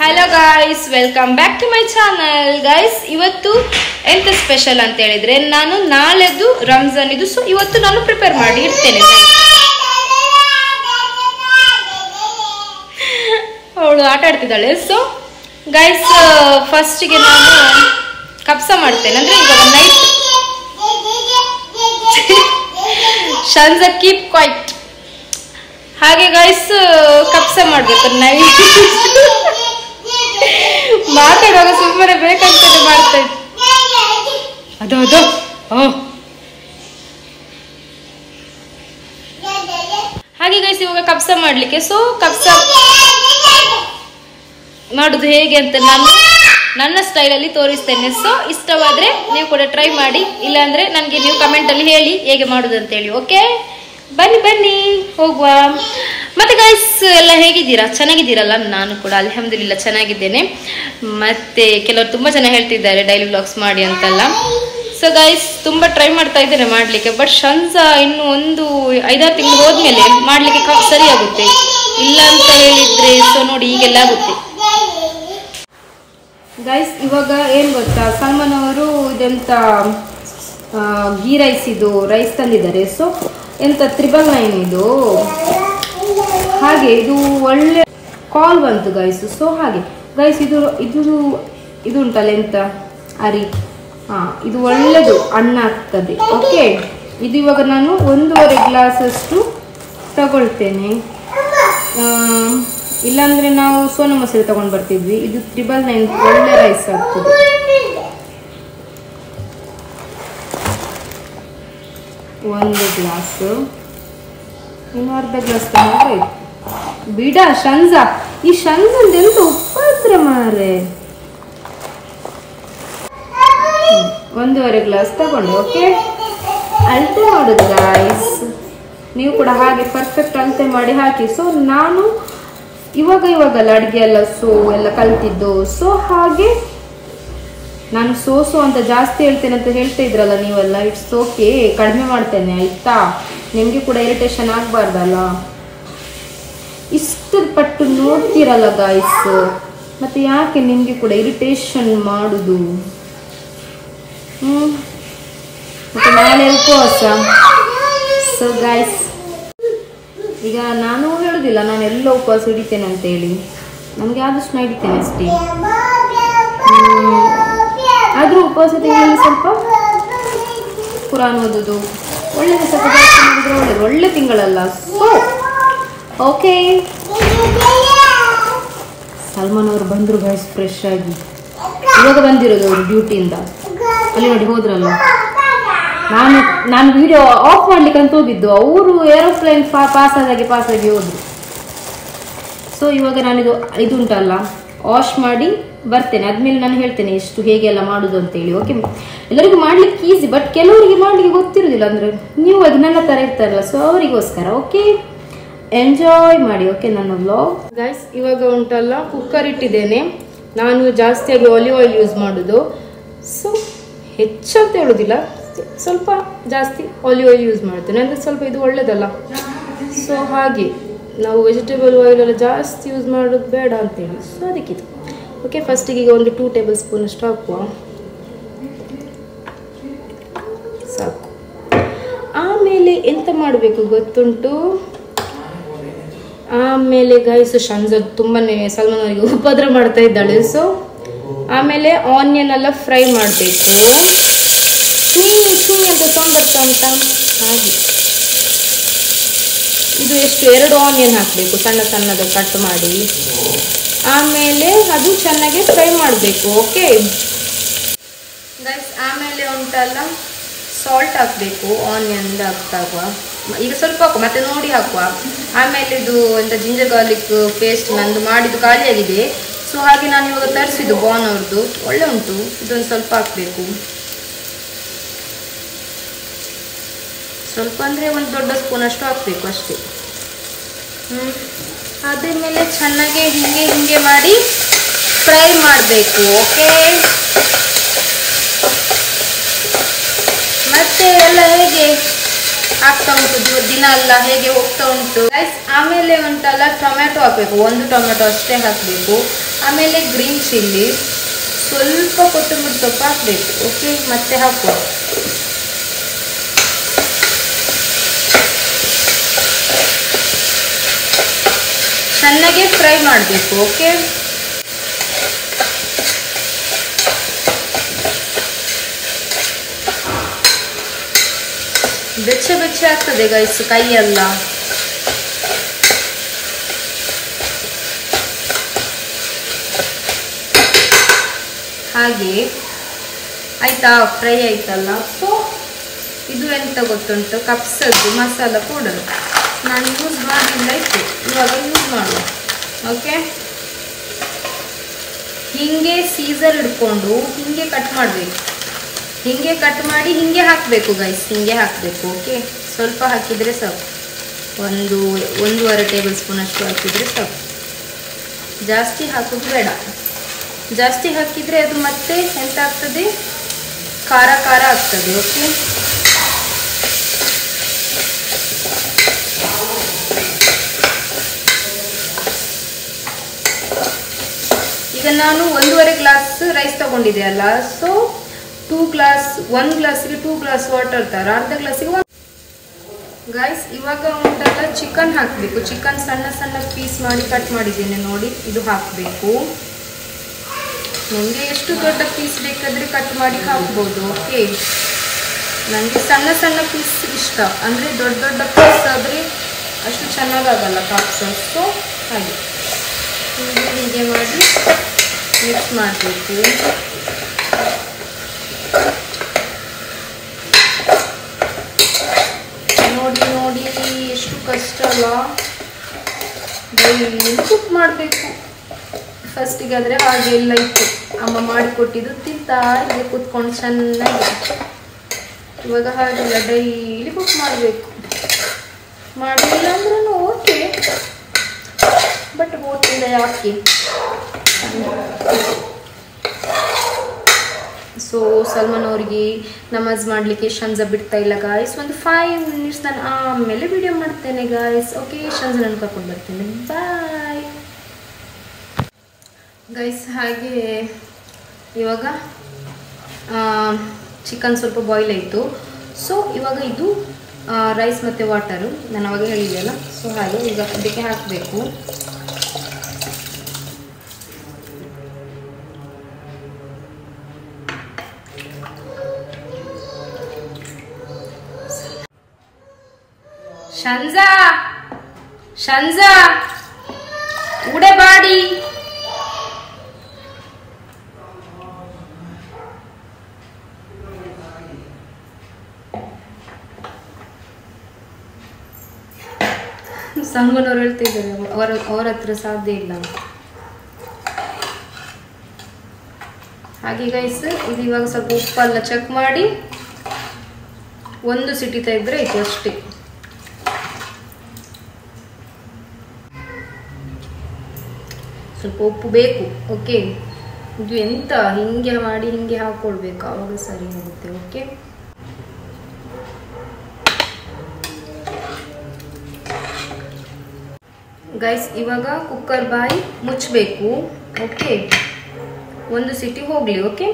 Hello guys, welcome back to my channel. Guys, ಇವತ್ತು ಎಂತ special ಅಂತ ಹೇಳಿದ್ರೆ, ನಾನು ನಾಳೆದು ರಂಜಾನ್ ಇದು, ಸೊ ಇವತ್ತು ನಾನು ಪ್ರಿಪೇರ್ ಮಾಡಿ ಇಡ್ತೇನೆ. ಅವಳು ಆಟ ಆಡ್ತಿದ್ದಾಳೆ. ಸೊ ಗೈಸ್, ಫಸ್ಟಿಗೆ ನಾನು ಕಬ್ಸ ಮಾಡ್ತೇನೆ, ಅಂದ್ರೆ ಇವಾಗ ನೈಟ್. ಶನ್ಸ ಕೀಪ್ ಕ್ವೈಟ್. ಹಾಗೆ ಗೈಸ್, ಕಬ್ಸ ಮಾಡ್ಬೇಕು ನೈಟ್. ಮಾತಾಡುವಾಗ ಸುಮ್ಮನೆ ಬೇಕಂತ ಮಾಡ್ತಾ ಇತ್ತು. ಅದು ಅದು ಹಾಗೆ ಗೈಸ್, ಇವಾಗ ಕಬ್ಸ ಮಾಡ್ಲಿಕ್ಕೆ. ಸೊ ಕಬ್ಸ ಮಾಡುದು ಹೇಗೆ ಅಂತ ನಾನು ನನ್ನ ಸ್ಟೈಲಲ್ಲಿ ತೋರಿಸ್ತೇನೆ. ಸೊ ಇಷ್ಟವಾದ್ರೆ ನೀವು ಕೂಡ ಟ್ರೈ ಮಾಡಿ, ಇಲ್ಲಾಂದ್ರೆ ನನಗೆ ನೀವು ಕಮೆಂಟ್ ಅಲ್ಲಿ ಹೇಳಿ ಹೇಗೆ ಮಾಡುದು ಅಂತ ಹೇಳಿ. ಓಕೆ, ಬನ್ನಿ ಬನ್ನಿ ಹೋಗುವ. ಮತ್ತೆ ಗೈಸ್, ಎಲ್ಲ ಹೇಗಿದ್ದೀರಾ? ಚೆನ್ನಾಗಿದ್ದೀರಲ್ಲ? ನಾನು ಕೂಡ ಅಲ್ಹಮ್ದುಲಿಲ್ಲ ಚೆನ್ನಾಗಿದ್ದೇನೆ. ಮತ್ತೆ ಕೆಲವರು ತುಂಬಾ ಜನ ಹೇಳ್ತಿದ್ದಾರೆ ಡೈಲಿ ವ್ಲಾಗ್ಸ್ ಮಾಡಿ ಅಂತೆಲ್ಲ. ಸೊ ಗೈಸ್, ತುಂಬಾ ಟ್ರೈ ಮಾಡ್ತಾ ಇದ್ದೇನೆ ಮಾಡ್ಲಿಕ್ಕೆ. ಬಟ್ ಶನ್ಸಾ ಇನ್ನು ಒಂದು 5-6 ತಿಂಗಳು ಹೋದ್ಮೇಲೆ ಮಾಡ್ಲಿಕ್ಕೆ ಸರಿ ಆಗುತ್ತೆ. ಇಲ್ಲ ಅಂತ ಹೇಳಿದ್ರೆ ಸೊ ನೋಡಿ ಈಗೆಲ್ಲ ಆಗುತ್ತೆ. ಗೈಸ್, ಇವಾಗ ಏನ್ ಗೊತ್ತಾ, ಸಲ್ಮಾನ್ ಅವರು ಇದೆಂತ ಗೀ ರೈಸ್, ಇದು ರೈಸ್ ತಂದಿದ್ದಾರೆ. ಸೊ ಎಂತ 999 ಇದು. ಹಾಗೆ ಇದು ಒಳ್ಳೆ ಕಾಲ್ ಬಂತು ಗೈಸ್. ಸೊ ಹಾಗೆ ಗೈಸ್, ಇದು ಇದು ಇದು ಉಂಟಲ್ಲ ಎಂತ ಅರಿ, ಇದು ಒಳ್ಳೆದು ಅನ್ನ ಆಗ್ತದೆ. ಓಕೆ, ಇದು ಇವಾಗ ನಾನು 1.5 ಗ್ಲಾಸ್ ಅಷ್ಟು ತಗೊಳ್ತೇನೆ. ಇಲ್ಲಾಂದ್ರೆ ನಾವು ಸೋನಾ ಮಸೂರಿ ತಗೊಂಡು ಬರ್ತಿದ್ವಿ. ಇದು 999 ಒಳ್ಳೆ ರೈಸ್ ಆಗ್ತದೆ. ಒಂದು ಗ್ಲಾಸ್, ಇನ್ನು ಅರ್ಧ ಗ್ಲಾಸ್ ತಗೊಂಡ್ರೆ ಬಿಡ. ಶನ್ಸಾ, ಈ ಶನ್ಸಂದ ಎಂತ ಉಪದ್ರ ಮಾರೆ. 1.5 ಗ್ಲಾಸ್ ತಗೊಂಡೆ. ಓಕೆ, ಅಳತೆ ಮಾಡುದು ಗೈಸ್. ನೀವು ಕೂಡ ಹಾಗೆ ಪರ್ಫೆಕ್ಟ್ ಅಳತೆ ಮಾಡಿ ಹಾಕಿ. ಸೊ ನಾನು ಇವಾಗಲ್ಲ ಅಡುಗೆ ಎಲ್ಲ ಎಲ್ಲ ಕಲ್ತಿದ್ದು. ಸೊ ಹಾಗೆ ನಾನು ಸೋ ಅಂತ ಜಾಸ್ತಿ ಹೇಳ್ತೇನೆ ಅಂತ ಹೇಳ್ತಾ ಇದ್ರಲ್ಲ ನೀವೆಲ್ಲ. ಇಟ್ಸ್ ಓಕೆ, ಕಡಿಮೆ ಮಾಡ್ತೇನೆ ಆಯ್ತಾ. ನಿಮಗೆ ಕೂಡ ಇರಿಟೇಷನ್ ಆಗಬಾರ್ದಲ್ಲ. ಇಷ್ಟು ಪಟ್ಟು ನೋಡ್ತೀರಲ್ಲ ಗಾಯ್ಸ್, ಮತ್ತೆ ಯಾಕೆ ನಿಮಗೆ ಕೂಡ ಇರಿಟೇಷನ್ ಮಾಡುದು? ಮತ್ತೆ ನಾಳೆ ಉಪವಾಸ. ಸೊ ಗಾಯ್ಸ್, ಈಗ ನಾನು ಹೇಳುದಿಲ್ಲ ನಾನು ಎಲ್ಲ ಉಪವಾಸ ಹಿಡಿತೇನೆ ಅಂತ ಹೇಳಿ. ನಮ್ಗೆ ಆದಷ್ಟು ಹಿಡಿತೇನೆ ಅಷ್ಟೇ. ಆದ್ರೂ ಉಪವಾಸ ತಿಂಗಳಲ್ಲಿ ಸ್ವಲ್ಪ ಕುರಾನ್ ಓದುದು ಒಳ್ಳೆದು, ಸ್ವಲ್ಪ ಜಾಸ್ತಿ ಮಾಡಿದ್ರೆ ಒಳ್ಳೇದು. ಒಳ್ಳೆ ತಿಂಗಳಲ್ಲ. ಸೊ ಓಕೆ, ಸಲ್ಮಾನ್ ಅವರು ಬಂದ್ರು ಗೈಸ್, ಫ್ರೆಶ್ ಆಗಿ. ಇವಾಗ ಬಂದಿರೋದು ಅವರು ಡ್ಯೂಟಿಯಿಂದ. ಅಲ್ಲಿ ನೋಡಿ ಹೋದ್ರಲ್ಲ. ನಾನು ವಿಡಿಯೋ ಆಫ್ ಮಾಡ್ಲಿಕ್ಕೆ ಅಂತ ಹೋಗಿದ್ದು, ಅವರು ಏರೋಪ್ಲೇನ್ ಪಾಸ್ ಆಗಿ ಹೋದ್ರು. ಸೊ ಇವಾಗ ನಾನಿದು ಇದು ಉಂಟಲ್ಲ ವಾಶ್ ಮಾಡಿ ಬರ್ತೇನೆ. ಆದ್ಮೇಲೆ ನಾನು ಹೇಳ್ತೇನೆ ಎಷ್ಟು ಹೇಗೆಲ್ಲ ಮಾಡುದು ಅಂತ ಹೇಳಿ. ಓಕೆ, ಎಲ್ಲರಿಗೂ ಮಾಡ್ಲಿಕ್ಕೆ ಈಸಿ, ಬಟ್ ಕೆಲವರಿಗೆ ಮಾಡ್ಲಿಕ್ಕೆ ಗೊತ್ತಿರುದಿಲ್ಲ. ಅಂದ್ರೆ ನೀವು ಅದು ನನ್ನ ತರ ಇರ್ತಾರಲ್ಲ, ಸೊ ಅವರಿಗೋಸ್ಕರ. ಓಕೆ, ಎಂಜಾಯ್ ಮಾಡಿ. ಓಕೆ, ನನ್ನ ವ್ಲಾಗ್ ಗೈಸ್. ಇವಾಗ ಉಂಟಲ್ಲ ಕುಕ್ಕರ್ ಇಟ್ಟಿದ್ದೇನೆ. ನಾನು ಜಾಸ್ತಿಯಾಗಿ ಆಲಿವ್ ಆಯಿಲ್ ಯೂಸ್ ಮಾಡುದು. ಸೊ ಹೆಚ್ಚಂತ ಹೇಳುದಿಲ್ಲ, ಸ್ವಲ್ಪ ಜಾಸ್ತಿ ಆಲಿವ್ ಆಯಿಲ್ ಯೂಸ್ ಮಾಡ್ತೇನೆ. ಅಂದ್ರೆ ಸ್ವಲ್ಪ ಇದು ಒಳ್ಳೇದಲ್ಲ. ಸೊ ಹಾಗೆ ನಾವು ವೆಜಿಟೇಬಲ್ ಆಯಿಲ್ ಎಲ್ಲ ಜಾಸ್ತಿ ಯೂಸ್ ಮಾಡೋದು ಬೇಡ ಅಂತೇಳಿ. ಸೊ ಅದಕ್ಕಿದು. ಓಕೆ, ಫಸ್ಟಿಗೆ ಈಗ ಒಂದು 2 ಟೇಬಲ್ ಸ್ಪೂನ್ ಅಷ್ಟು ಹಾಕುವ, ಸಾಕು. ಆಮೇಲೆ ಎಂತ ಮಾಡಬೇಕು ಗೊತ್ತುಂಟು? ಆಮೇಲೆ ಗೈಸ್, ಶನ್ಸ ತುಂಬಾನೇ ಸಲ್ಮಾನ್ ಅವರಿಗೆ ಉಪದ್ರ ಮಾಡ್ತಾ ಇದ್ದಾಳೆ. ಸೊ ಆಮೇಲೆ ಆನಿಯನ್ ಎಲ್ಲ ಫ್ರೈ ಮಾಡಬೇಕು. ಚೂಯಿ ಅಂತ ಸೌಂಡ್ ಬರ್ತಾ ಉಂಟಾ? ಹಾಗೆ ಇದು ಎಷ್ಟು 2 ಆನಿಯನ್ ಹಾಕಬೇಕು, ಸಣ್ಣದು ಕಟ್ ಮಾಡಿ. ಆಮೇಲೆ ಅದು ಚೆನ್ನಾಗಿ ಫ್ರೈ ಮಾಡಬೇಕು. ಓಕೆ ಗೈಸ್, ಆಮೇಲೆ ಉಂಟಲ್ಲ ಸಾಲ್ಟ್ ಹಾಕಬೇಕು ಆನಿಯನ್ ಹಾಕ್ತಾಗ. ಈಗ ಸ್ವಲ್ಪ ಹಾಕುವ, ಮತ್ತೆ ನೋಡಿ ಹಾಕುವ. ಆಮೇಲೆ ಇದು ಎಂತ ಜಿಂಜರ್ ಗಾರ್ಲಿಕ್ ಪೇಸ್ಟ್ ನಂದು ಮಾಡಿದ್ದು ಖಾಲಿಯಾಗಿದೆ. ಸೊ ಹಾಗೆ ನಾನು ಇವಾಗ ತರಿಸಿದ್ದು ಬಾನ್ ಅವ್ರದ್ದು, ಒಳ್ಳೆ ಉಂಟು. ಇದೊಂದು ಸ್ವಲ್ಪ ಹಾಕಬೇಕು. ಸ್ವಲ್ಪ ಅಂದರೆ ಒಂದು ದೊಡ್ಡ ಸ್ಪೂನ್ ಅಷ್ಟು ಹಾಕಬೇಕು ಅಷ್ಟೇ. ಅದ್ರ ಮೇಲೆ ಚೆನ್ನಾಗಿ ಹಿಂಗೆ ಮಾಡಿ ಫ್ರೈ ಮಾಡಬೇಕು. ಓಕೆ, ಮತ್ತೆ ಎಲ್ಲ ಹೇಗೆ ಆಗ್ತಾ ಉಂಟು ದಿನ ಎಲ್ಲ ಹೇಗೆ ಹೋಗ್ತಾ ಉಂಟು ಗೈಸ್. ಆಮೇಲೆ ಉಂಟಲ್ಲ ಟೊಮೆಟೊ ಹಾಕಬೇಕು. 1 ಟೊಮೆಟೊ ಅಷ್ಟೇ ಹಾಕಬೇಕು. ಆಮೇಲೆ ಗ್ರೀನ್ ಚಿಲ್ಲಿ, ಸ್ವಲ್ಪ ಕೊತ್ತಂಬರಿ ಸೊಪ್ಪು ಹಾಕಬೇಕು. ಓಕೆ, ಮತ್ತೆ ಹಾಕುವ. ಚೆನ್ನಾಗಿ ಫ್ರೈ ಮಾಡಬೇಕು. ಓಕೆ, ಬೆಚ್ಚ ಆಗ್ತದೆ ಗೈಸ್ ಕೈಯೆಲ್ಲ. ಹಾಗೆ ಆಯ್ತಾ, ಫ್ರೈ ಆಯ್ತಲ್ಲ. ಸೊ ಇದು ಎಂತ ಗೊತ್ತುಂಟು, ಕಪ್ಸದ್ದು ಮಸಾಲ ಪೌಡರ್ ನಾನು ಯೂಸ್ ಮಾಡಿಲ್ಲ ಇತ್ತು, ಇವಾಗ ಯೂಸ್ ಮಾಡುವ. ಓಕೆ, ಹಿಂಗೆ ಸೀಸರ್ ಹಿಡ್ಕೊಂಡು ಹಿಂಗೆ ಕಟ್ ಮಾಡಬೇಕು. ಹಿಂಗೆ ಕಟ್ ಮಾಡಿ ಹಿಂಗೆ ಹಾಕಬೇಕು ಗೈಸ್, ಹಿಂಗೆ ಹಾಕಬೇಕು. ಓಕೆ, ಸ್ವಲ್ಪ ಹಾಕಿದರೆ ಸಾಕು, 1-1.5 ಟೇಬಲ್ ಸ್ಪೂನ್ ಅಷ್ಟು ಹಾಕಿದರೆ ಸಾಕು. ಜಾಸ್ತಿ ಹಾಕೋದು ಬೇಡ. ಜಾಸ್ತಿ ಹಾಕಿದರೆ ಅದು ಮತ್ತೆ ಎಂತ ಆಗ್ತದೆ, ಖಾರ ಆಗ್ತದೆ. ಓಕೆ, ಈಗ ನಾನು 1.5 ಗ್ಲಾಸ್ ರೈಸ್ ತಗೊಂಡಿದ್ದೆ ಅಲ್ಲ. ಸೊ 1 ಗ್ಲಾಸ್ಗೆ 2 ಗ್ಲಾಸ್ ವಾಟರ್ ತರ, ಅರ್ಧ ಗ್ಲಾಸಿಗೆ ಗೈಸ್. ಇವಾಗ ಉಂಟಲ್ಲ ಚಿಕನ್ ಹಾಕಬೇಕು. ಚಿಕನ್ ಸಣ್ಣ ಪೀಸ್ ಮಾಡಿ ಕಟ್ ಮಾಡಿದ್ದೇನೆ ನೋಡಿ, ಇದು ಹಾಕಬೇಕು. ನಿಮಗೆ ಎಷ್ಟು ದೊಡ್ಡ ಪೀಸ್ ಬೇಕಾದರೆ ಕಟ್ ಮಾಡಿ ಹಾಕ್ಬೋದು. ಓಕೆ, ನನಗೆ ಸಣ್ಣ ಪೀಸ್ ಇಷ್ಟ, ಅಂದರೆ ದೊಡ್ಡ ಪೀಸ್ ಆದರೆ ಅಷ್ಟು ಚೆನ್ನಾಗಾಗಲ್ಲ ಕಾಪ್ಸ್. ಸೊ ಹಾಗೆ ಹೀಗೆ ಮಾಡಿ ಮಿಕ್ಸ್ ಮಾಡಬೇಕು. ನೋಡಿ ಎಷ್ಟು ಕಷ್ಟ ಅಲ್ಲ, ಡೈಲಿ ಕುಕ್ ಮಾಡಬೇಕು. ಫಸ್ಟಿಗೆ ಆದರೆ ಹಾಗೆ ಎಲ್ಲ ಇತ್ತು, ಅಮ್ಮ ಮಾಡಿಕೊಟ್ಟಿದ್ದು ತಿಂತಾ ಇದೆ ಕೂತ್ಕೊಂಡು ಚೆನ್ನಾಗಿ. ಇವಾಗ ಹಾಗೆಲ್ಲ ಡೈಲಿ ಕುಕ್ ಮಾಡಬೇಕು. ಮಾಡಲಿಲ್ಲ ಅಂದ್ರೂ ಓಕೆ, ಬಟ್ ಓದ್ತಿಲ್ಲ ಯಾಕೆ. ಸೊ ಸಲ್ಮಾನ್ ಅವ್ರಿಗೆ ನಮಾಜ್ ಮಾಡಲಿಕ್ಕೆ ಶಂಜಾ ಬಿಡ್ತಾ ಇಲ್ಲ ಗಾಯ್ಸ್. ಒಂದು 5 ಮಿನಿಟ್ಸ್ ನಾನು ಆಮೇಲೆ ವಿಡಿಯೋ ಮಾಡ್ತೇನೆ ಗಾಯ್ಸ್. ಓಕೆ, ಶಂಜಾ ನಾನು ಕರ್ಕೊಂಡು ಬರ್ತೀನಿ. Bye guys. ಹಾಗೆ ಇವಾಗ ಚಿಕನ್ ಸ್ವಲ್ಪ ಬಾಯ್ಲ್ ಆಯಿತು. ಸೊ ಇವಾಗ ಇದು ರೈಸ್ ಮತ್ತು ವಾಟರು ನಾನು ಅವಾಗ ಹೇಳಿದೆಯಲ್ಲ. ಸೊ ಹಾಗೆ ಈಗ ಅದಕ್ಕೆ ಹಾಕಬೇಕು. ಶಂಜಾ ಉಡೆ ಬಾಡಿ. ಸಂಗನವ್ರು ಹೇಳ್ತಿದ್ದಾರೆ ಅವ್ರ ಹತ್ರ ಸಾಧ್ಯ ಇಲ್ಲ. ಹಾಗೆ ಗೈಸ್, ಇದು ಇವಾಗ ಸ್ವಲ್ಪ ಉಪ್ಪೆಲ್ಲ ಚೆಕ್ ಮಾಡಿ 1 ಸಿಟಿ ತೆಗೆದ್ರೆ ಆಯ್ತು ಅಷ್ಟೇ. ಸ್ವಲ್ಪ ಉಪ್ಪು ಬೇಕು. ಓಕೆ, ಇದು ಎಂತ ಹಿಂಗೆ ಮಾಡಿ ಹಿಂಗೆ ಹಾಕೊಳ್ಬೇಕು, ಆವಾಗ ಸರಿ ಆಗುತ್ತೆ. ಓಕೆ, ಗೈಸ್ ಇವಾಗ ಕುಕ್ಕರ್ ಬಾಯಿ ಮುಚ್ಚಬೇಕು. ಓಕೆ, 1 ಸಿಟಿ ಹೋಗಲಿ. ಓಕೆ,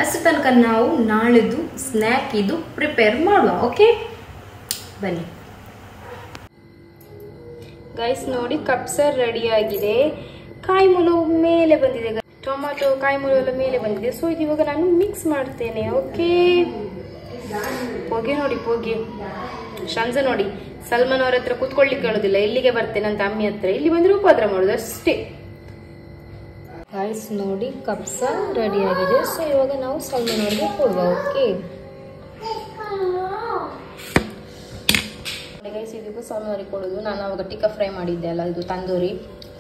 ಅಷ್ಟು ತನಕ ನಾವು ನಾಳೆದು ಸ್ನ್ಯಾಕ್ ಇದು ಪ್ರಿಪೇರ್ ಮಾಡುವ. ಓಕೆ, ಬನ್ನಿ ಗೈಸ್. ನೋಡಿ ಕಪ್ಸರ್ ರೆಡಿ ಆಗಿದೆ. ಕಾಯಿ ಮುಲು ಮೇಲೆ ಬಂದಿದೆ, ಟೊಮಾಟೊ ಕಾಯಿ ಮುಲು ಎಲ್ಲ ಮೇಲೆ ಬಂದಿದೆ. ಸೊ ಇದು ಇವಾಗ ನಾನು ಮಿಕ್ಸ್ ಮಾಡ್ತೇನೆ. ಓಕೆ, ಪೊಗೆ ನೋಡಿ, ಪೊಗೆ. ಶಂಜಾ ನೋಡಿ ಸಲ್ಮಾನ್ ಅವ್ರ ಹತ್ರ ಕೂತ್ಕೊಳ್ಳಿಕ್ಕೆ ಹೇಳೋದಿಲ್ಲ, ಇಲ್ಲಿಗೆ ಬರ್ತೇನೆ ಅಂತ ಅಮ್ಮಿ ಹತ್ರ. ಇಲ್ಲಿ ಬಂದ್ರೆ ಉಪದ್ರ ಮಾಡೋದು ಅಷ್ಟೇ. ಗೈಸ್ ನೋಡಿ ಕಪ್ಸ ರೆಡಿ ಆಗಿದೆ. ಸೊ ಇವಾಗ ನಾವು ಸಲ್ಮಾನ್ ಅವ್ರಿಗೆ ಕೊಡುವ. ಓಕೆ ಗೈಸ್, ಇದಕ್ಕೂ ಸಲ್ಮಾನ್ ಅವ್ರಿಗೆ ಕೊಡೋದು. ನಾನು ಅವಾಗ ಟಿಕ್ಕ ಫ್ರೈ ಮಾಡಿದ್ದೆ ಅಲ್ಲ, ಇದು ತಂದೂರಿ.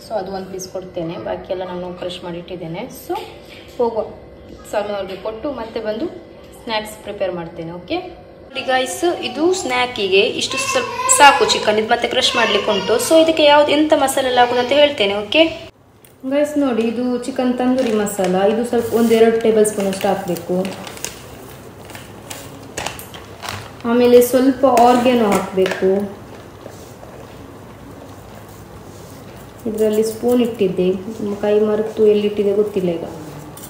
ಸೊ ಅದು 1 ಪೀಸ್ ಕೊಡ್ತೇನೆ, ಬಾಕಿ ಎಲ್ಲ ನಾನು ಕ್ರಶ್ ಮಾಡಿ ಇಟ್ಟಿದ್ದೇನೆ. ಸೊ ಹೋಗುವ, ಸಲ್ಮಾನ್ ಅವ್ರಿಗೆ ಕೊಟ್ಟು ಮತ್ತೆ ಬಂದು ಸ್ನ್ಯಾಕ್ಸ್ ಪ್ರಿಪೇರ್ ಮಾಡ್ತೇನೆ. ಓಕೆ ನೋಡಿ ಗೈಸ್, ಇದು ಸ್ನ್ಯಾಕಿಗೆ ಇಷ್ಟು ಸ್ವಲ್ಪ ಸಾಕು ಚಿಕನ್. ಇದು ಮತ್ತೆ ಕ್ರಶ್ ಮಾಡ್ಲಿಕ್ಕೆ ಉಂಟು. ಸೊ ಇದಕ್ಕೆ ಯಾವ್ದು ಎಂತ ಮಸಾಲೆ ಎಲ್ಲ ಹಾಕೋದು ಅಂತ ಹೇಳ್ತೇನೆ. ಓಕೆ ಗೈಸ್ ನೋಡಿ, ಇದು ಚಿಕನ್ ತಂದೂರಿ ಮಸಾಲ. ಇದು ಸ್ವಲ್ಪ 1-2 ಟೇಬಲ್ ಸ್ಪೂನ್ ಅಷ್ಟು ಹಾಕಬೇಕು. ಆಮೇಲೆ ಸ್ವಲ್ಪ ಆರ್ಗ್ಯಾನೋ ಹಾಕಬೇಕು. ಇದರಲ್ಲಿ ಸ್ಪೂನ್ ಇಟ್ಟಿದ್ದೆ, ಕೈ ಮರೆತು ಎಲ್ಲಿಟ್ಟಿದೆ ಗೊತ್ತಿಲ್ಲ. ಈಗ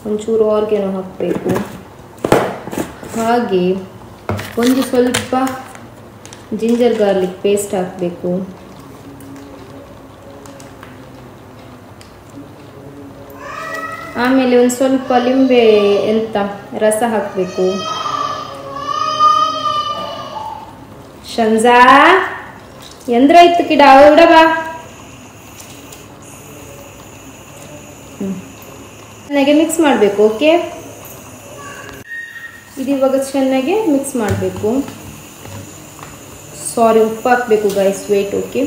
ಒಂಚೂರು ಆರ್ಗ್ಯಾನೋ ಹಾಕಬೇಕು, ಹಾಗೆ ಒಂದು ಸ್ವಲ್ಪ ಜಿಂಜರ್ ಗಾರ್ಲಿಕ್ ಪೇಸ್ಟ್ ಹಾಕಬೇಕು. ಆಮೇಲೆ ಒಂದು ಸ್ವಲ್ಪ ಲಿಂಬೆ ರಸ ಹಾಕಬೇಕು. ಶಂಜಾ ಎಂದ್ರಾಯ್ತು ಕಿಡ ಇಡಬಾ. ಚೆನ್ನಾಗಿ ಮಿಕ್ಸ್ ಮಾಡಬೇಕು. ಓಕೆ, ಇದು ಇವಾಗ ಚೆನ್ನಾಗಿ ಮಿಕ್ಸ್ ಮಾಡಬೇಕು. ಸಾರಿ, ಉಪ್ಪು ಹಾಕಬೇಕು ಗೈಸ್, ವೇಟ್. ಓಕೆ,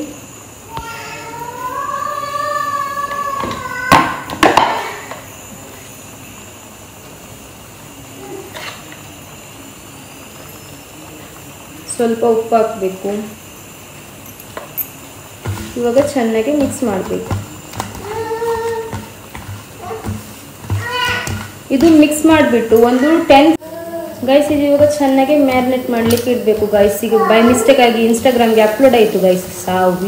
ಸ್ವಲ್ಪ ಉಪ್ಪು ಹಾಕಬೇಕು. ಇವಾಗ ಚೆನ್ನಾಗಿ ಮಿಕ್ಸ್ ಮಾಡಬೇಕು. ಇದು ಮಿಕ್ಸ್ ಮಾಡಿಬಿಟ್ಟು ಒಂದು 10 ಗೈಸ್, ಇದು ಇವಾಗ ಚೆನ್ನಾಗಿ ಮ್ಯಾರಿನೇಟ್ ಮಾಡಲಿಕ್ಕೆ ಇಡಬೇಕು ಗೈಸ್. ಈಗ ಬೈ ಮಿಸ್ಟೇಕ್ ಆಗಿ ಇನ್ಸ್ಟಾಗ್ರಾಮ್ಗೆ ಅಪ್ಲೋಡ್ ಆಯಿತು ಗೈಸ್,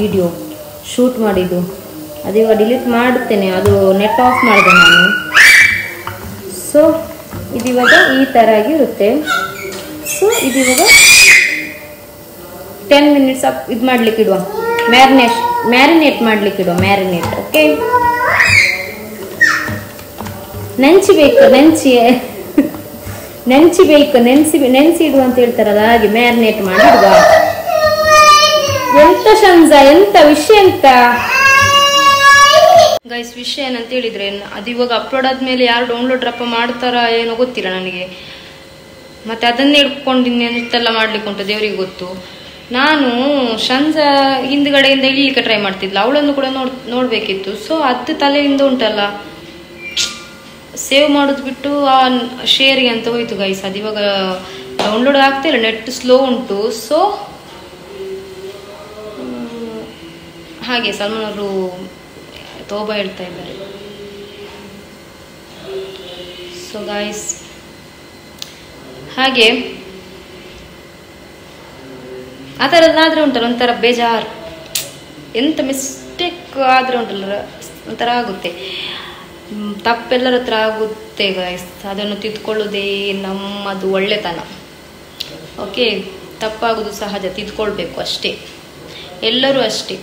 ವಿಡಿಯೋ ಶೂಟ್ ಮಾಡಿದ್ದು. ಅದು ಇವಾಗ ಡಿಲೀಟ್ ಮಾಡುತ್ತೇನೆ, ಅದು ನೆಟ್ ಆಫ್ ಮಾಡಿದೆ ನಾನು. ಸೊ ಇದಿವಾಗ ಈ ಥರ ಆಗಿರುತ್ತೆ. ಸೊ ಇದಿವಾಗ 10 ಮಿನಿಟ್ಸ್ ಇದು ಮಾಡ್ಲಿಕ್ಕೆ ಇಡುವ, ಮ್ಯಾರಿನೇಟ್ ಮಾಡ್ಲಿಕ್ಕೆ ಇಡುವ, ಮ್ಯಾರಿನೇಟ್. ಓಕೆ, ನೆಂಚಿಬೇಕು, ನೆನೆಸಿ ಇಡುವ ಅಂತ ಹೇಳ್ತಾರಲ್ಲ, ಹಾಗೆ ಮ್ಯಾರಿನೇಟ್ ಮಾಡಿ ಇಡುವ. ಎಂತ ಶಂಜಾ, ಎಂತ ವಿಷಯ ಅಂತ ಗೈಸ್? ವಿಷಯ ಏನಂತ ಹೇಳಿದ್ರೆ, ಅದು ಇವಾಗ ಅಪ್ಲೋಡ್ ಆದ್ಮೇಲೆ ಯಾರು ಡೌನ್ಲೋಡ್ ಮಾಡ್ತಾರ ಏನೋ ಗೊತ್ತಿಲ್ಲ ನನಗೆ. ಮತ್ತೆ ಅದನ್ನೇ ಇಟ್ಕೊಂಡು ಇನ್ನೆಂತೆಲ್ಲ ಮಾಡ್ಲಿಕ್ಕೆ ಉಂಟು ದೇವರಿಗೆ ಗೊತ್ತು. ನಾನು ಶಂಜಾ ಹಿಂದ್ಗಡೆಯಿಂದ ಇಳ್ಲಿಕ್ಕೆ ಟ್ರೈ ಮಾಡ್ತಿದ್ಲ, ಅವಳನ್ನು ಕೂಡ ನೋಡ್ಬೇಕಿತ್ತು. ಸೊ ಅದು ತಲೆಯಿಂದ ಉಂಟಲ್ಲ, ಸೇವ್ ಮಾಡೋದು ಬಿಟ್ಟು ಆ ಶೇರಿಗೆ ಅಂತ ಹೋಯ್ತು ಗೈಸ್. ಅದು ಇವಾಗ ಡೌನ್ಲೋಡ್ ಆಗ್ತಿಲ್ಲ, ನೆಟ್ ಸ್ಲೋ ಉಂಟು. ಸೊ ಹಾಗೆ ಸಲ್ಮಾನ್ ಅವರು ತೋಬಾ ಹೇಳ್ತಾ ಇದ್ದಾರೆ. ಸೊ ಗೈಸ್, ಹಾಗೆ ಆ ಥರದ್ದಾದ್ರೆ ಉಂಟಲ್ಲ ಒಂಥರ ಬೇಜಾರು, ಎಂತ ಮಿಸ್ಟೇಕ್ ಆದರೆ ಉಂಟಲ್ಲ ಒಂಥರ ಆಗುತ್ತೆ, ತಪ್ಪೆಲ್ಲರ ಹತ್ರ ಆಗುತ್ತೆ ಗೈಸ್. ಅದನ್ನು ತಿದ್ಕೊಳ್ಳೋದೇ ನಮ್ಮದು ಒಳ್ಳೆತನ. ಓಕೆ, ತಪ್ಪಾಗೋದು ಸಹಜ, ತಿದ್ಕೊಳ್ಬೇಕು ಅಷ್ಟೇ. ಎಲ್ಲರೂ ಅಷ್ಟೇ,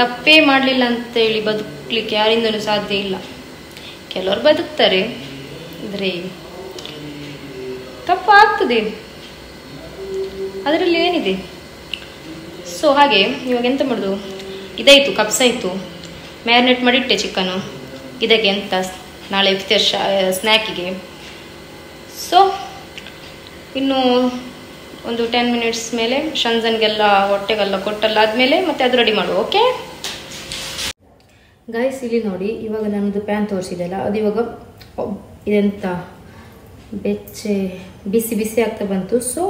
ತಪ್ಪೇ ಮಾಡಲಿಲ್ಲ ಅಂತೇಳಿ ಬದುಕಲಿಕ್ಕೆ ಯಾರಿಂದನೂ ಸಾಧ್ಯ ಇಲ್ಲ. ಕೆಲವರು ಬದುಕ್ತಾರೆ, ಅಂದರೆ ತಪ್ಪು ಆಗ್ತದೆ, ಅದರಲ್ಲಿ ಏನಿದೆ. ಸೊ ಹಾಗೆ ಇವಾಗ ಎಂತ ಮಾಡೋದು, ಇದಾಯಿತು, ಕಪ್ಸಾಯಿತು, ಮ್ಯಾರಿನೇಟ್ ಮಾಡಿಟ್ಟೆ ಚಿಕನು. ಇದಕ್ಕೆ ಎಂತ ನಾಳೆ ಸ್ನ್ಯಾಕಿಗೆ. ಸೊ ಇನ್ನು ಒಂದು 10 ಮಿನಿಟ್ಸ್ ಮೇಲೆ ಶಂಜನ್ಗೆಲ್ಲ ಹೊಟ್ಟೆಗೆಲ್ಲ ಕೊಟ್ಟಲ್ಲ ಆದಮೇಲೆ ಮತ್ತೆ ಅದು ರೆಡಿ ಮಾಡುವ. ಓಕೆ ಗೈಸ್, ಇಲ್ಲಿ ನೋಡಿ, ಇವಾಗ ನನ್ನದು ಪ್ಯಾನ್ ತೋರಿಸಿದೆಲ್ಲ, ಅದು ಇವಾಗ ಇದೆಂತ ಬಿಸಿ ಬಿಸಿ ಆಗ್ತಾ ಬಂತು. ಸೊ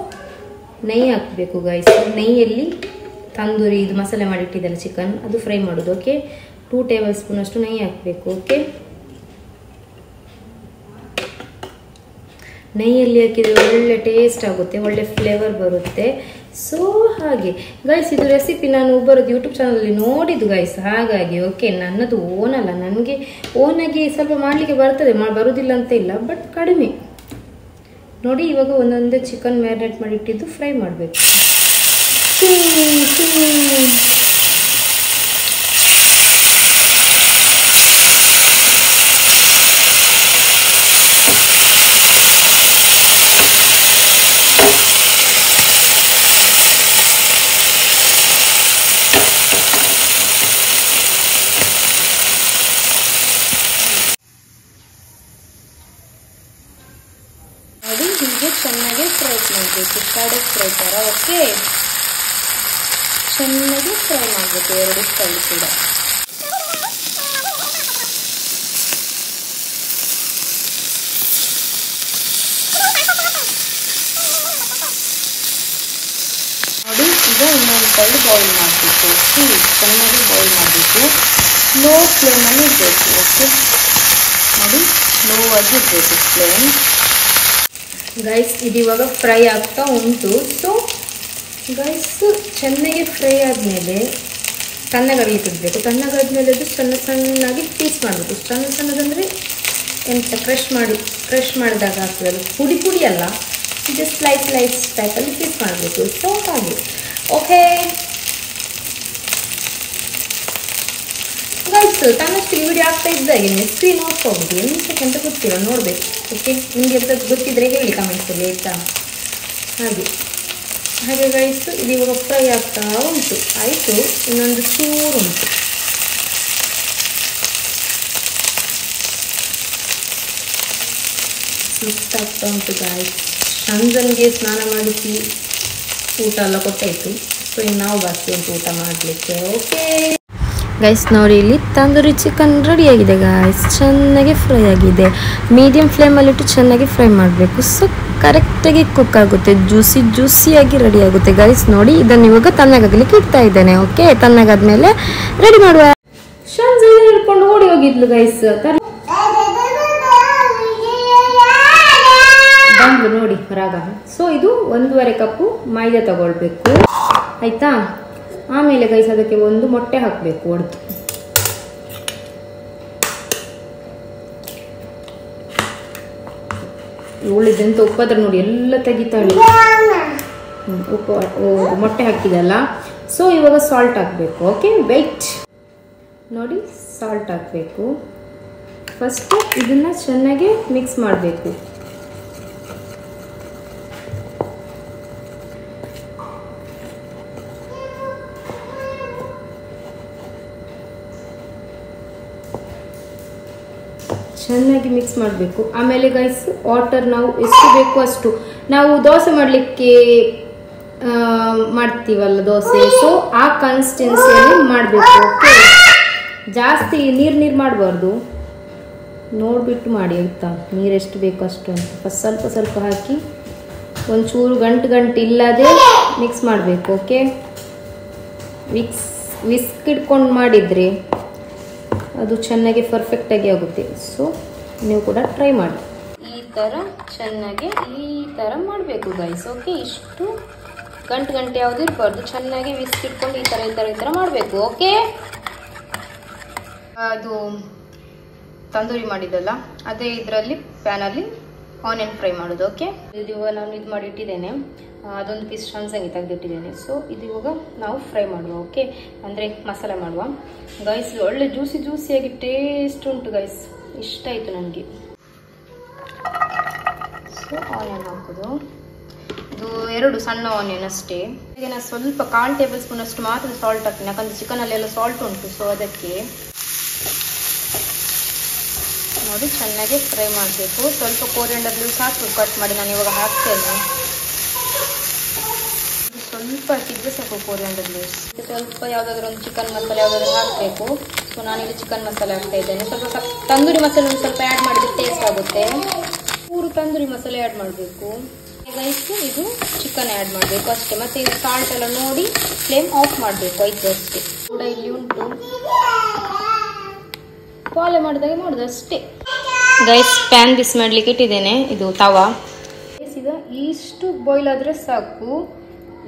ನೆಯ್ಯಿ ಹಾಕಬೇಕು ಗೈಸ್. ನೆಯ್ಯಲ್ಲಿ ತಂದೂರಿ ಇದು ಮಸಾಲೆ ಮಾಡಿಟ್ಟಿದ್ದೆಲ್ಲ ಚಿಕನ್, ಅದು ಫ್ರೈ ಮಾಡೋದು. ಓಕೆ, 2 ಟೇಬಲ್ ಸ್ಪೂನ್ ಅಷ್ಟು ನೆಯ್ಯಿ ಹಾಕಬೇಕು. ಓಕೆ, ನೆಯ್ಯಲ್ಲಿ ಹಾಕಿದರೆ ಒಳ್ಳೆ ಟೇಸ್ಟ್ ಆಗುತ್ತೆ, ಒಳ್ಳೆ ಫ್ಲೇವರ್ ಬರುತ್ತೆ. ಸೊ ಹಾಗೆ ಗೈಸ್, ಇದು ರೆಸಿಪಿ ನಾನು ಒಬ್ಬರದ್ದು ಯೂಟ್ಯೂಬ್ ಚಾನಲಲ್ಲಿ ನೋಡಿದ್ದು ಗೈಸ್, ಹಾಗಾಗಿ. ಓಕೆ, ನನ್ನದು ಓನ್ ಅಲ್ಲ, ನನಗೆ ಓನಾಗಿ ಸ್ವಲ್ಪ ಮಾಡಲಿಕ್ಕೆ ಬರ್ತದೆ, ಬರೋದಿಲ್ಲ ಅಂತ ಇಲ್ಲ, ಬಟ್ ಕಡಿಮೆ. ನೋಡಿ, ಇವಾಗ ಒಂದೊಂದೇ ಚಿಕನ್ ಮ್ಯಾರಿನೇಟ್ ಮಾಡಿಟ್ಟಿದ್ದು ಫ್ರೈ ಮಾಡಬೇಕು. ನೋಡಿ, ಹೀಗೆ ಚೆನ್ನಾಗಿ ಫ್ರೈ ಮಾಡಬೇಕು, ಕಡಕ್ ಫ್ರೈ ಥರ. ಓಕೆ, ಚೆನ್ನಾಗಿ ಫ್ರೈ ಮಾಡಬೇಕು ಎರಡು ಕೈ ಕೂಡ. ನೋಡಿ, ಈಗ ಇನ್ನೊಂದು ಕೈ ಬಾಯ್ಲ್ ಮಾಡಬೇಕು. ಚೆನ್ನಾಗಿ ಬಾಯ್ಲ್ ಮಾಡಬೇಕು, ಲೋ ಫ್ಲೇಮಲ್ಲಿ ಇರಬೇಕು. ಓಕೆ, ನೋಡಿ, ಲೋ ಆಗಿ ಇರಬೇಕು ಫ್ಲೇಮ್. ಗೈಸ್, ಇದು ಇವಾಗ ಫ್ರೈ ಆಗ್ತಾ ಉಂಟು. ಸೊ ಗೈಸ್, ಚೆನ್ನಾಗಿ ಫ್ರೈ ಆದಮೇಲೆ ತಣ್ಣಗಾಗಲಿಕ್ಕಿಡಬೇಕು. ತಣ್ಣಗಾದ್ಮೇಲೆ ಅದು ಸಣ್ಣಗೆ ಪೀಸ್ ಮಾಡಬೇಕು. ಸಣ್ಣದಂದರೆ ಎಂತ ಕ್ರಷ್ ಮಾಡಿದಾಗ ಆಗ್ತದೆ. ಅದು ಪುಡಿ ಅಲ್ಲ, ಇದು ಸ್ಲೈಸ್ ಟೈಪಲ್ಲಿ ಪೀಸ್ ಮಾಡಬೇಕು. ಸೊ ಹಾಗೆ ಓಕೆ ಗೈಸ್, ತನ್ನಷ್ಟಿಗೆ ವಿಡಿಯೋ ಆಗ್ತಾ ಇದ್ದಾಗೆ ಸ್ಕ್ರೀನ್ ಆಫ್ ಹೋಗುದು ಎಂತಕ್ಕಂತ ಗೊತ್ತಿಲ್ಲ, ನೋಡಬೇಕು. ಓಕೆ, ನಿಮಗೆ ಎಂತ ಗೊತ್ತಿದ್ರೆ ಹೇಳಿ ಕಮೆಂಟ್ಸಲ್ಲಿ ಆಯಿತಾ. ಹಾಗೆ ಗೈಸ್, ಇದು ಇವಾಗ ಫ್ರೈ ಆಗ್ತಾ ಉಂಟು. ಆಯಿತು, ಇನ್ನೊಂದು ಚೂರು ಉಂಟು. ಸುಸ್ತಾಗ್ತಾ ಉಂಟು ಗಾಯ್ಸ್. ಶಂಜನ್ಗೆ ಸ್ನಾನ ಮಾಡಿಸಿ ಊಟ ಎಲ್ಲ ಕೊಟ್ಟಾಯಿತು. ಸೊ ಇನ್ನು ನಾವು ಬಾಕಿ ಉಂಟು ಊಟ ಮಾಡಲಿಕ್ಕೆ. ಓಕೆ ಗೈಸ್, ನೋಡಿ ಇಲ್ಲಿ ತಂದೂರಿ ಚಿಕನ್ ರೆಡಿಯಾಗಿದೆ ಗಾಯ್ಸ್. ಚೆನ್ನಾಗಿ ಫ್ರೈ ಆಗಿದೆ. ಮೀಡಿಯಮ್ ಫ್ಲೇಮಲ್ಲಿಟ್ಟು ಚೆನ್ನಾಗಿ ಫ್ರೈ ಮಾಡಬೇಕು. ಸೊ ಕರೆಕ್ಟಾಗಿ ಕುಕ್ ಆಗುತ್ತೆ, ಜ್ಯೂಸಿಯಾಗಿ ರೆಡಿ ಆಗುತ್ತೆ ಗೈಸ್. ನೋಡಿ, ಇದನ್ನು ಇವಾಗ ತಣ್ಣಗಾಗಲಿಕ್ಕೆ ಇಡ್ತಾ ಇದ್ದೇನೆ. ಓಕೆ, ತಣ್ಣಗಾದ್ಮೇಲೆ ರೆಡಿ ಮಾಡುವ. ಶಂಜನ್ ಹಿಡ್ಕೊಂಡು ಓಡಿ ಹೋಗಿದ್ಲು ಗೈಸ್. ಬಂದು ನೋಡಿ ಹೊರಗ. ಸೊ ಇದು 1.5 ಕಪ್ಪು ಮೈದಾ ತಗೊಳ್ಬೇಕು ಆಯ್ತಾ. ಆಮೇಲೆ ಗೈಸ್ ಅದಕ್ಕೆ ಒಂದು ಮೊಟ್ಟೆ ಹಾಕಬೇಕು ಒಡೆದು. ಉಳಿದಂತ ಉಪ್ಪಾದ್ರೆ ನೋಡಿ ಎಲ್ಲ ತೆಗಿತಾಳೆ. ಉಪ್ಪು ಮೊಟ್ಟೆ ಹಾಕಿದಲ್ಲ. ಸೊ ಇವಾಗ ಸಾಲ್ಟ್ ಹಾಕಬೇಕು. ಓಕೆ, ವೆಯ್ಟ್ ನೋಡಿ, ಸಾಲ್ಟ್ ಹಾಕಬೇಕು. ಫಸ್ಟ್ ಇದನ್ನ ಚೆನ್ನಾಗಿ ಮಿಕ್ಸ್ ಮಾಡಬೇಕು. ಚೆನ್ನಾಗಿ ಮಿಕ್ಸ್ ಮಾಡಬೇಕು. ಆಮೇಲೆ ಗೈಸ್ ವಾಟರ್ ನಾವು ಎಷ್ಟು ಬೇಕು ಅಷ್ಟು, ನಾವು ದೋಸೆ ಮಾಡಲಿಕ್ಕೆ ಮಾಡ್ತೀವಲ್ಲ ದೋಸೆ, ಸೊ ಆ ಕನ್ಸಿಸ್ಟೆನ್ಸಿಯಲ್ಲಿ ಮಾಡಬೇಕು. ಓಕೆ, ಜಾಸ್ತಿ ನೀರು ಮಾಡಬಾರ್ದು, ನೋಡಿಬಿಟ್ಟು ಮಾಡಿ ಆಯಿತಾ. ನೀರೆಷ್ಟು ಬೇಕು ಅಷ್ಟು ಅಂತ ಫಸ್ಟ್ ಸ್ವಲ್ಪ ಹಾಕಿ ಒಂಚೂರು ಗಂಟು ಇಲ್ಲದೆ ಮಿಕ್ಸ್ ಮಾಡಬೇಕು. ಓಕೆ, ವಿಸ್ಕ್ ಇಟ್ಕೊಂಡು ಮಾಡಿದರೆ ಅದು ಚೆನ್ನಾಗಿ ಪರ್ಫೆಕ್ಟಾಗಿ ಆಗುತ್ತೆ. ಸೊ ನೀವು ಕೂಡ ಟ್ರೈ ಮಾಡಿ. ಈ ಥರ ಚೆನ್ನಾಗಿ ಈ ಥರ ಮಾಡಬೇಕು ಗೈಸ್. ಓಕೆ, ಇಷ್ಟು ಗಂಟು ಯಾವುದು ಇರಬಾರ್ದು. ಚೆನ್ನಾಗಿ ವಿಸ್ಕ್ ಇಟ್ಕೊಂಡು ಈ ಥರ ಮಾಡಬೇಕು. ಓಕೆ, ಅದು ತಂದೂರಿ ಮಾಡಿದ್ದಲ್ಲ ಅದೇ ಇದರಲ್ಲಿ ಪ್ಯಾನಲ್ಲಿ ಆನಿಯನ್ ಫ್ರೈ ಮಾಡೋದು. ಓಕೆ, ಇದು ನಾನು ಇದು ಮಾಡಿ ಇಟ್ಟಿದ್ದೇನೆ. ಅದೊಂದು ಪೀಸ್ ಶಂಜಂಗಿ ತೆಗೆದಿಟ್ಟಿದ್ದೇನೆ. ಸೊ ಇದು ಇವಾಗ ನಾವು ಫ್ರೈ ಮಾಡುವ. ಓಕೆ, ಅಂದರೆ ಮಸಾಲೆ ಮಾಡುವ ಗೈಸ್. ಒಳ್ಳೆ ಜ್ಯೂಸಿಯಾಗಿ ಟೇಸ್ಟ್ ಉಂಟು ಗೈಸ್, ಇಷ್ಟ ಆಯಿತು ನನಗೆ. ಸೊ ಆನಿಯನ್ ಹಾಕೋದು, ಇದು 2 ಸಣ್ಣ ಆನಿಯನ್ ಅಷ್ಟೇ. ಈಗ ನಾನು ಸ್ವಲ್ಪ 1/4 ಟೇಬಲ್ ಸ್ಪೂನ್ ಅಷ್ಟು ಮಾತ್ರ ಸಾಲ್ಟ್ ಹಾಕ್ತೀನಿ, ಯಾಕಂದರೆ ಚಿಕನಲ್ಲೆಲ್ಲ ಸಾಲ್ಟ್ ಉಂಟು. ಸೊ ಅದಕ್ಕೆ ನೋಡಿ ಚೆನ್ನಾಗಿ ಫ್ರೈ ಮಾಡಬೇಕು. ಸ್ವಲ್ಪ ಕೊರಿಯಾಂಡರ್ ಲೀವ್ಸ್ ಹಾಕಿ ಕಟ್ ಮಾಡಿ ನಾನು ಇವಾಗ ಹಾಕ್ತೇನೆ. ಸ್ವಲ್ಪ ಹಾಕಿದ್ರೆ ಸಾಕು ಕೊರಿಯಾಂಡರ್ ಲೀವ್ಸ್. ಸ್ವಲ್ಪ ಯಾವುದಾದ್ರೂ ಒಂದು ಚಿಕನ್ ಮಸಾಲೆ ಯಾವುದಾದ್ರೂ ಹಾಕಬೇಕು. ಸೊ ನಾನಿಲ್ಲಿ ಚಿಕನ್ ಮಸಾಲೆ ಹಾಕ್ತಾ ಇದ್ದೇನೆ. ಸ್ವಲ್ಪ ತಂದೂರಿ ಮಸಾಲೆ ಒಂದು ಸ್ವಲ್ಪ ಆ್ಯಡ್ ಮಾಡಿದ್ರೆ ಟೇಸ್ಟ್ ಆಗುತ್ತೆ. 3 ತಂದೂರಿ ಮಸಾಲೆ ಆ್ಯಡ್ ಮಾಡಬೇಕು. ಗೈಸ್, ಇದು ಚಿಕನ್ ಆ್ಯಡ್ ಮಾಡಬೇಕು ಅಷ್ಟೇ. ಮತ್ತು ಇದು ಸಾಲ್ಟ್ ಎಲ್ಲ ನೋಡಿ ಫ್ಲೇಮ್ ಆಫ್ ಮಾಡಬೇಕು. ಆಯಿತು ಅಷ್ಟೇ. ಕೂಡ ಇಲ್ಲಿ ಉಂಟು, ಫಾಲೋ ಮಾಡಿದಾಗೆ ಮಾಡೋದು ಅಷ್ಟೇ ಗೈಸ್. ಪ್ಯಾನ್ ಬಿಸಿ ಮಾಡಲಿಕ್ಕೆ ಇಟ್ಟಿದ್ದೇನೆ, ಇದು ತವಾ. ಈಗ ಇಷ್ಟು ಬಾಯ್ಲ್ ಆದರೆ ಸಾಕು.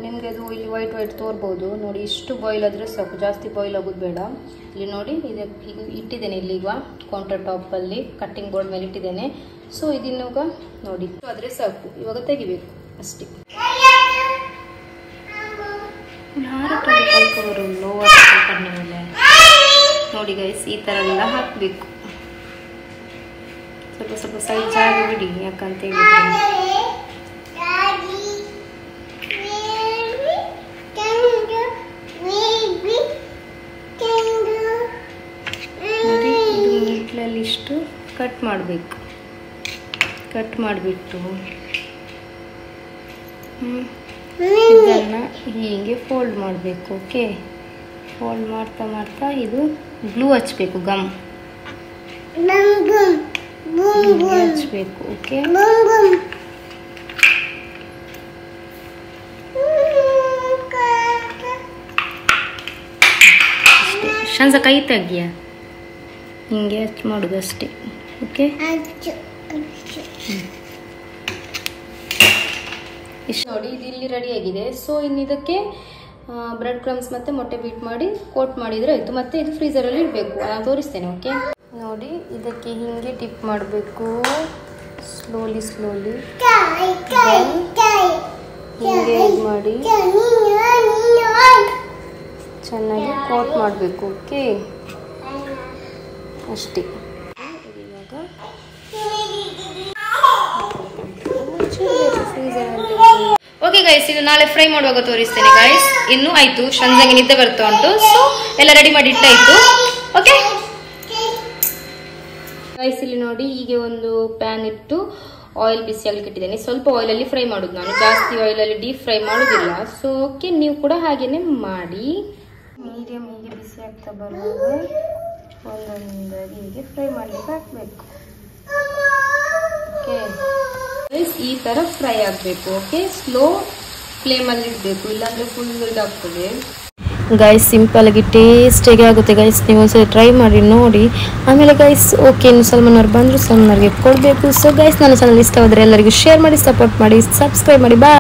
ನಿಮಗೆ ಅದು ಇಲ್ಲಿ ವೈಟ್ ತೋರ್ಬೋದು ನೋಡಿ. ಇಷ್ಟು ಬಾಯ್ಲ್ ಆದರೆ ಸಾಕು, ಜಾಸ್ತಿ ಬಾಯ್ಲ್ ಆಗೋದು ಬೇಡ. ಇಲ್ಲಿ ನೋಡಿ, ಇದಕ್ಕೆ ಈಗ ಇಟ್ಟಿದ್ದೇನೆ ಇಲ್ಲಿ ಈಗ ಕೌಂಟರ್ ಟಾಪಲ್ಲಿ ಕಟ್ಟಿಂಗ್ ಬೋರ್ಡ್ ಮೇಲೆ ಇಟ್ಟಿದ್ದೇನೆ. ಸೊ ಇದನ್ನೀಗ ನೋಡಿ ಆದರೆ ಸಾಕು. ಇವಾಗ ತೆಗಿಬೇಕು ಅಷ್ಟೇ. ಮೇಲೆ ನೋಡಿ ಗೈಸ್, ಈ ಥರ ಎಲ್ಲ ಹಾಕಬೇಕು. ಸ್ವಲ್ಪ ಸೈಡ್ ಜಾಗ ಬಿಡಿ, ಯಾಕಂತ ಹೇಳಿದ್ರೆ ನೋಡಿ ಇದು ಮಿಡ್ಲಲ್ಲಿ ಇಷ್ಟು ಕಟ್ ಮಾಡಬೇಕು. ಕಟ್ ಮಾಡಿಬಿಟ್ಟು ಇದನ್ನು ಹೀಗೆ ಫೋಲ್ಡ್ ಮಾಡಬೇಕು. ಓಕೆ, ಫೋಲ್ಡ್ ಮಾಡ್ತಾ ಇದು ಗ್ಲೂ ಹಚ್ಚಬೇಕು, ಗಮ್ ಹಚ್ಚಬೇಕು. ಓಕೆ, ಶಂಜ ಕೈ ತೆಗಿಯ, ಹಿಂಗೆ ಹಚ್ಚಿ ಮಾಡೋದು ಅಷ್ಟೇ. ಓಕೆ, ಇಷ್ಟು ನೋಡಿ, ಇದು ಇಲ್ಲಿ ರೆಡಿ ಆಗಿದೆ. ಸೊ ಇನ್ನು ಇದಕ್ಕೆ ಬ್ರೆಡ್ ಕ್ರಮ್ಸ್ ಮತ್ತು ಮೊಟ್ಟೆ ಬೀಟ್ ಮಾಡಿ ಕೋಟ್ ಮಾಡಿದರೆ ಆಯಿತು. ಮತ್ತು ಇದು ಫ್ರೀಸರಲ್ಲಿ ಇಡಬೇಕು, ನಾನು ತೋರಿಸ್ತೇನೆ. ಓಕೆ ನೋಡಿ, ಇದಕ್ಕೆ ಹೀಗೆ ಟಿಪ್ ಮಾಡಬೇಕು ಸ್ಲೋಲಿ ಹೀಗೆ ಇದು ಮಾಡಿ ಚೆನ್ನಾಗಿ ಕೋಟ್ ಮಾಡಬೇಕು. ಓಕೆ ಅಷ್ಟೇ. ಇವಾಗ ಓಕೆ ಗೈಸ್, ಇದು ನಾಳೆ ಫ್ರೈ ಮಾಡುವಾಗ ತೋರಿಸ್ತೇನೆ ಗೈಸ್. ಇನ್ನು ಆಯ್ತು, ಸಂಜೆಗೆ ನಿದ್ದೆ ಬರ್ತಾ ಉಂಟು. ಸೊ ಎಲ್ಲ ರೆಡಿ ಮಾಡಿ ಇಟ್ಟಾಯ್ತು. ಓಕೆ ಗೈಸ್, ಇಲ್ಲಿ ನೋಡಿ, ಹೀಗೆ ಒಂದು ಪ್ಯಾನ್ ಇಟ್ಟು ಆಯಿಲ್ ಬಿಸಿ ಆಗ್ಲಿಕ್ಕೆ ಇಟ್ಟಿದ್ದೇನೆ. ಸ್ವಲ್ಪ ಆಯಿಲಲ್ಲಿ ಫ್ರೈ ಮಾಡೋದು ನಾನು, ಜಾಸ್ತಿ ಆಯಿಲಲ್ಲಿ ಡೀಪ್ ಫ್ರೈ ಮಾಡೋದಿಲ್ಲ. ಸೊ ಓಕೆ, ನೀವು ಕೂಡ ಹಾಗೇನೆ ಮಾಡಿ. ಮೀಡಿಯಂ ಹೀಗೆ ಬಿಸಿ ಆಗ್ತಾ ಬರುವಾಗ ಒಂದೊಂದಾಗಿ ಹೀಗೆ ಫ್ರೈ ಮಾಡ್ಲಿಕ್ಕೆ ಹಾಕ್ಬೇಕು. ಓಕೆ ಗೈಸ್, ಈ ತರ ಫ್ರೈ ಆಗಬೇಕು. ಓಕೆ, ಸ್ಲೋ ಫ್ಲೇಮಲ್ಲಿ ಇಡಬೇಕು, ಇಲ್ಲಾಂದ್ರೆ ಫುಲ್ ಇದಾಗ್ತದೆ. ಗೈಸ್, ಸಿಂಪಲ್ ಆಗಿ ಟೇಸ್ಟಿಗೆ ಆಗುತ್ತೆ ಗೈಸ್. ನೀವು ಒಂದ್ಸರಿ ಟ್ರೈ ಮಾಡಿ ನೋಡಿ. ಆಮೇಲೆ ಗೈಸ್, ಓಕೆ, ಇನ್ನು ಸಲ್ಮಾನ್ ಅವ್ರು ಬಂದರು, ಸಲ್ಮಾನ್ ಅವ್ರಿಗೆ ಕೊಡಬೇಕು. ಸೊ ಗೈಸ್, ನನ್ನ ಚಾನಲ್ ಇಷ್ಟ ಆದರೆ ಎಲ್ಲರಿಗೂ ಶೇರ್ ಮಾಡಿ, ಸಪೋರ್ಟ್ ಮಾಡಿ, ಸಬ್ಸ್ಕ್ರೈಬ್ ಮಾಡಿ. ಬಾಯ್.